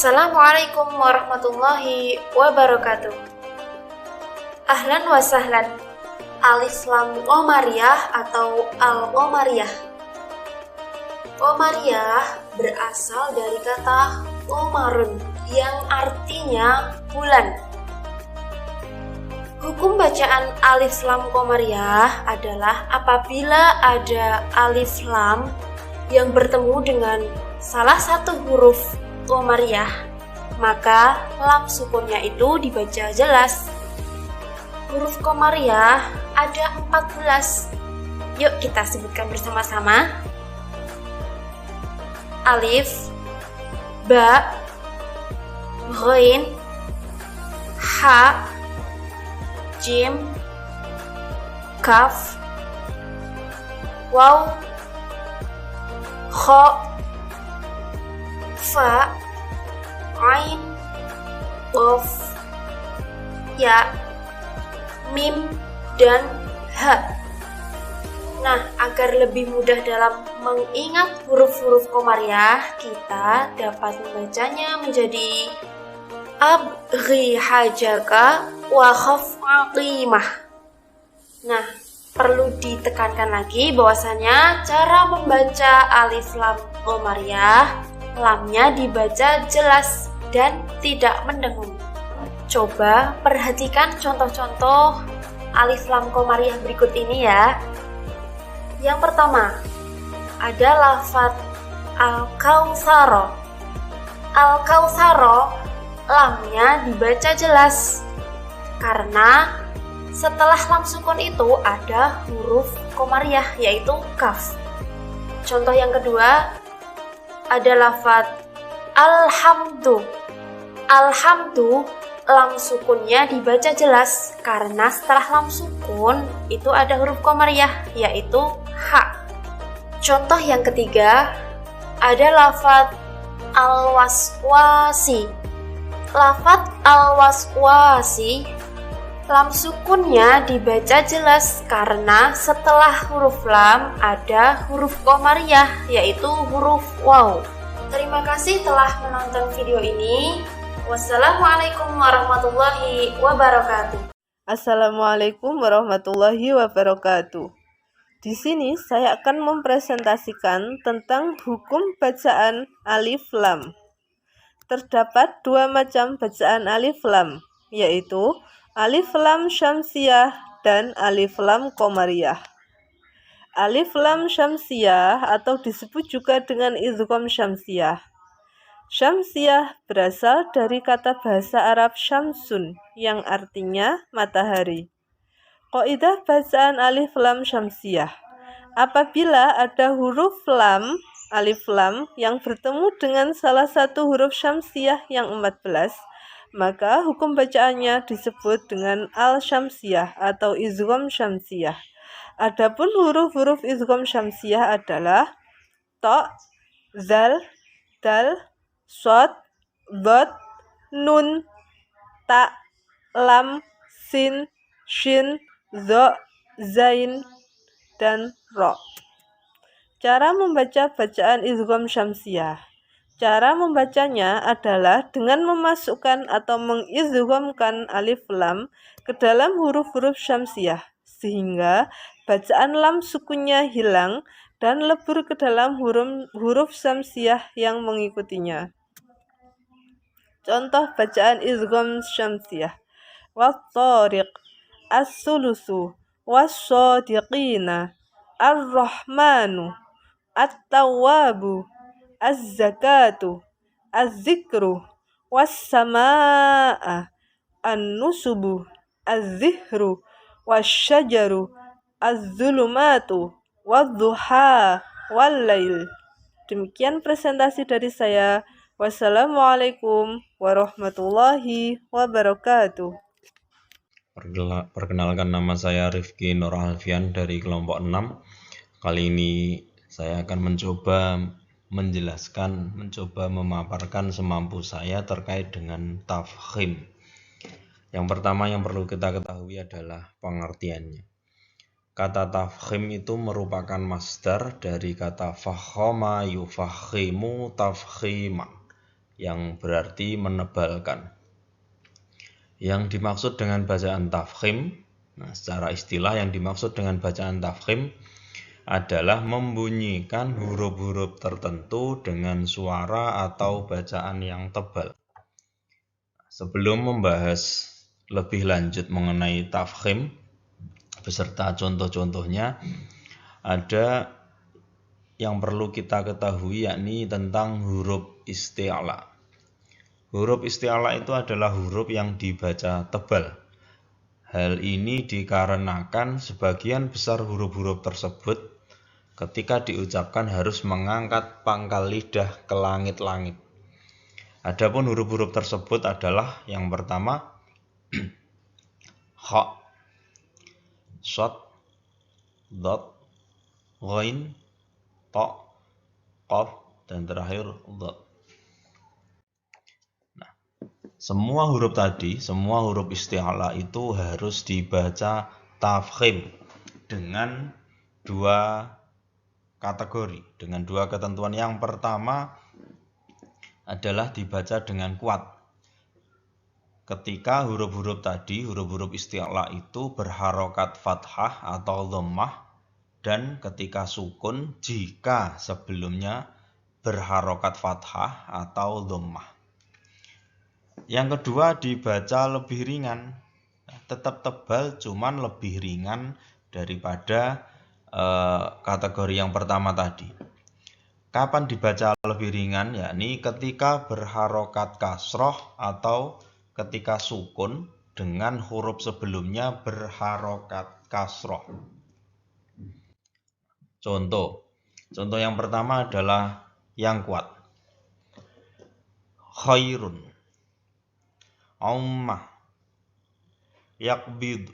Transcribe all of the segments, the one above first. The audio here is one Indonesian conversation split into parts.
Assalamualaikum warahmatullahi wabarakatuh. Ahlan wa sahlan. Alif Lam Qomariyah atau Al-Qomariyah. Qomariyah berasal dari kata qomarun yang artinya bulan. Hukum bacaan alif lam qomariyah adalah apabila ada alif lam yang bertemu dengan salah satu huruf qomariyah, maka lam sukunnya itu dibaca jelas. Huruf qomariyah ada 14. Yuk kita sebutkan bersama-sama. Alif, ba, ghain, ha, jim, kaf, waw, kha, fa, ain, qaf, ya, mim, dan ha. Nah, agar lebih mudah dalam mengingat huruf-huruf qomariyah, kita dapat membacanya menjadi abghi hajaka wa khaf aqimah. Nah, perlu ditekankan lagi bahwasanya cara membaca alif lam qomariyah, lamnya dibaca jelas dan tidak mendengung. Coba perhatikan contoh-contoh alif lam qomariyah berikut ini ya. Yang pertama, ada lafaz al-kautsaro. Al-kautsaro, lamnya dibaca jelas karena setelah lam sukun itu ada huruf qomariyah yaitu kaf. Contoh yang kedua, ada lafaz alhamdu. Alhamdu, lam sukunnya dibaca jelas karena setelah lam sukun itu ada huruf qomariyah yaitu ha. Contoh yang ketiga, ada lafaz al-waswasi. Lafaz al-waswasi, lam sukunnya dibaca jelas karena setelah huruf lam ada huruf qomariyah yaitu huruf waw. Terima kasih telah menonton video ini. Wassalamualaikum warahmatullahi wabarakatuh. Assalamualaikum warahmatullahi wabarakatuh. Di sini saya akan mempresentasikan tentang hukum bacaan alif lam. Terdapat dua macam bacaan alif lam, yaitu alif lam syamsiyah dan alif lam qomariyah. Alif lam syamsiyah atau disebut juga dengan idgham syamsiyah. Syamsiyah berasal dari kata bahasa Arab syamsun yang artinya matahari. Kaidah bacaan alif lam syamsiyah. Apabila ada huruf lam, alif lam yang bertemu dengan salah satu huruf syamsiyah yang 14, maka hukum bacaannya disebut dengan al-syamsiyah atau idgham syamsiyah. Adapun huruf-huruf idgham syamsiyah adalah ta, zal, dal, shad, dhad, nun, ta, lam, sin, shin, dha, zain, dan ro. Cara membaca bacaan idgham syamsiyah. Cara membacanya adalah dengan memasukkan atau mengidghamkan alif lam ke dalam huruf-huruf syamsiyah sehingga bacaan lam sukunnya hilang dan lebur ke dalam huruf syamsiyah yang mengikutinya. Contoh bacaan idgham syamsiyah. Wat-tariq, as-sulusu, was-sadiqina, ar-rahmanu, at-tawwabu, az-zakatu, az-zikru, was-samaa'a, an-nusubu, az-zihru, was-syajaru, az-zulumatu, wad-duha, wal-lail. Demikian presentasi dari saya. Wassalamualaikum warahmatullahi wabarakatuh. Perkenalkan, nama saya Rifki Nur Alfian dari kelompok 6. Kali ini saya akan mencoba memaparkan semampu saya terkait dengan tafkhim. Yang pertama yang perlu kita ketahui adalah pengertiannya. Kata tafkhim itu merupakan masdar dari kata fakhama yufakhimu tafkhiman, yang berarti menebalkan. Yang dimaksud dengan bacaan tafkhim, nah secara istilah yang dimaksud dengan bacaan tafkhim adalah membunyikan huruf-huruf tertentu dengan suara atau bacaan yang tebal. Sebelum membahas lebih lanjut mengenai tafkhim beserta contoh-contohnya, ada yang perlu kita ketahui yakni tentang huruf isti'la. Huruf isti'la itu adalah huruf yang dibaca tebal. Hal ini dikarenakan sebagian besar huruf-huruf tersebut ketika diucapkan harus mengangkat pangkal lidah ke langit-langit. Adapun huruf-huruf tersebut adalah yang pertama kha, shad, dad, ghain, ta, qaf, dan terakhir dad. Nah, semua huruf isti'la itu harus dibaca tafkhim dengan dua kategori, dengan dua ketentuan. Yang pertama adalah dibaca dengan kuat. Ketika huruf-huruf isti'la itu berharokat fathah atau dhammah, dan ketika sukun jika sebelumnya berharokat fathah atau dhammah. Yang kedua dibaca lebih ringan, tetap tebal cuman lebih ringan daripada kategori yang pertama tadi. Kapan dibaca lebih ringan? Yakni ketika berharokat kasroh atau ketika sukun dengan huruf sebelumnya berharokat kasroh. Contoh yang pertama adalah yang kuat. Khairun, ummah, yakbid,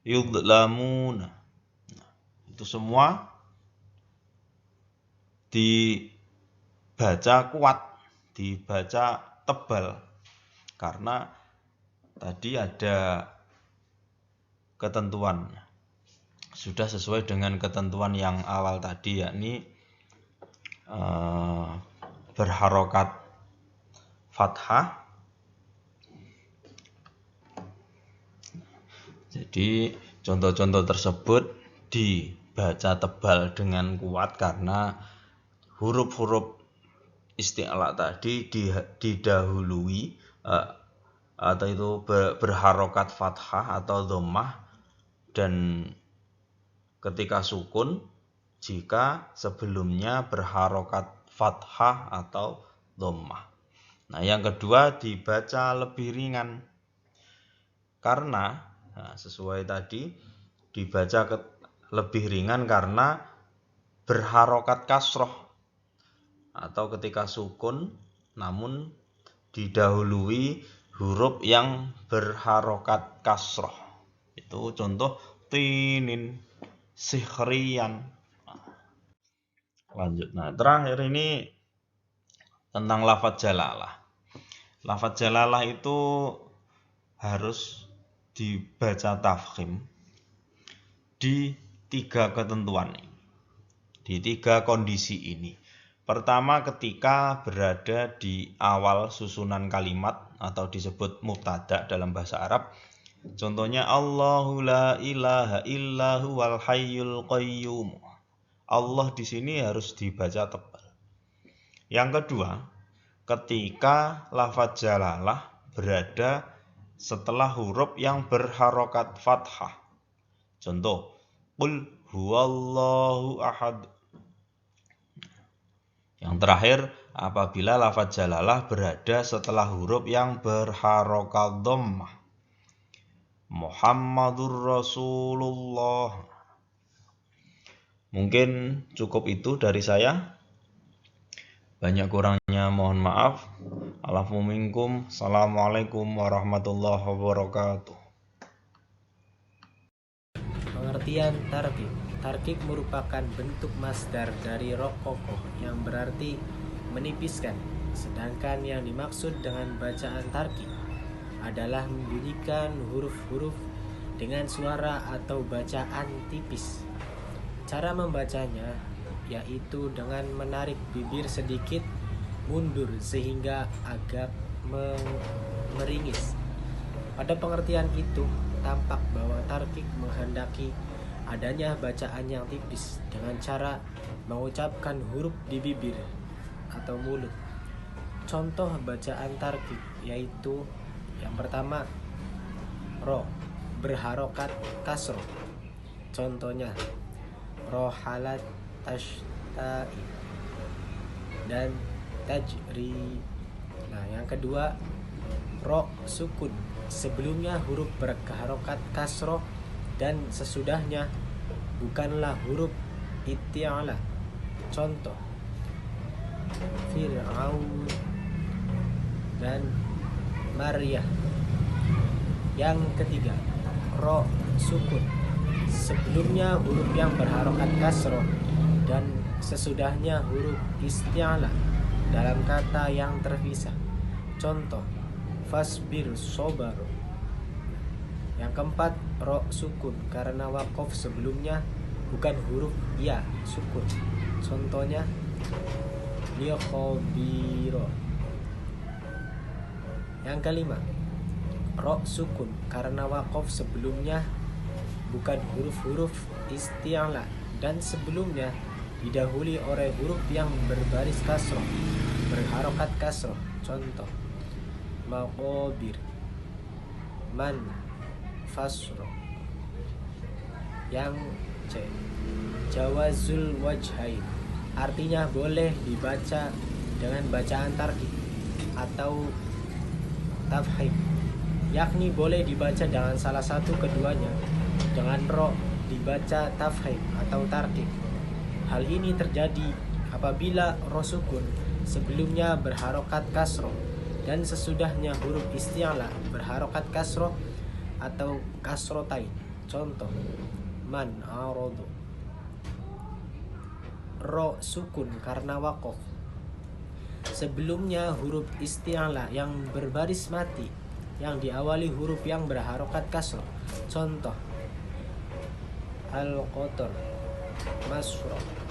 yudlamuna. Itu semua dibaca kuat, dibaca tebal, karena tadi ada ketentuan, sudah sesuai dengan ketentuan yang awal tadi, yakni berharokat fathah. Jadi contoh-contoh tersebut dibaca tebal dengan kuat karena huruf-huruf isti'la tadi didahului atau itu berharokat fathah atau dhammah, dan ketika sukun jika sebelumnya berharokat fathah atau dhammah. Nah, yang kedua dibaca lebih ringan karena sesuai tadi dibaca lebih ringan karena berharokat kasroh atau ketika sukun namun didahului huruf yang berharokat kasroh. Itu contoh tinin, sihriyan. Lanjut. Nah, terakhir ini tentang lafadz jalalah. Lafadz jalalah itu harus dibaca tafkhim di tiga ketentuan ini, di tiga kondisi ini. Pertama, ketika berada di awal susunan kalimat atau disebut mubtada dalam bahasa Arab. Contohnya Allahu la ilaha illa huwal hayyul qayyum. Allah di sini harus dibaca tebal. Yang kedua, ketika lafadz jalalah berada setelah huruf yang berharokat fathah. Contoh, qul huwallahu ahad. Yang terakhir, apabila lafadz jalalah berada setelah huruf yang berharokat dhammah. Muhammadur Rasulullah. Mungkin cukup itu dari saya. Banyak kurangnya mohon maaf. Alafu minkum. Assalamualaikum warahmatullahi wabarakatuh. Pengertian tarkib. Tarkib merupakan bentuk masdar dari rokoko yang berarti menipiskan. Sedangkan yang dimaksud dengan bacaan tarkib adalah membunyikan huruf-huruf dengan suara atau bacaan tipis. Cara membacanya yaitu dengan menarik bibir sedikit mundur sehingga agak meringis. Pada pengertian itu, tampak bahwa tarkik menghendaki adanya bacaan yang tipis dengan cara mengucapkan huruf di bibir atau mulut. Contoh bacaan tarkik yaitu yang pertama, ro berharokat kasroh. Contohnya rohalat tashta'i dan tajri. Nah, yang kedua, ro sukun. Sebelumnya huruf berharokat kasroh dan sesudahnya bukanlah huruf iti'ala. Contoh Fir'aun dan Maryah. Yang ketiga, ro sukun. Sebelumnya huruf yang berharokat kasroh dan sesudahnya huruf isti'ala dalam kata yang terpisah. Contoh fasbir sobaru. Yang keempat, ro sukun karena wakof sebelumnya bukan huruf ya sukun. Contohnya liqobiro. Yang kelima, ro sukun karena wakof sebelumnya bukan huruf-huruf isti'ala dan sebelumnya didahului oleh huruf yang berbaris kasroh, berharokat kasroh. Contoh maqobir, man, fasro. Yang C, jawazul wajhain, artinya boleh dibaca dengan bacaan tarkik atau tafhim, yakni boleh dibaca dengan salah satu keduanya. Dengan ro dibaca tafhim atau tarkik. Hal ini terjadi apabila ro sukun sebelumnya berharokat kasroh dan sesudahnya huruf isti'ala berharokat kasroh atau kasrotain. Contoh man arodo. Ro sukun karena wakof sebelumnya huruf isti'ala yang berbaris mati yang diawali huruf yang berharokat kasroh. Contoh al-qotor masroh.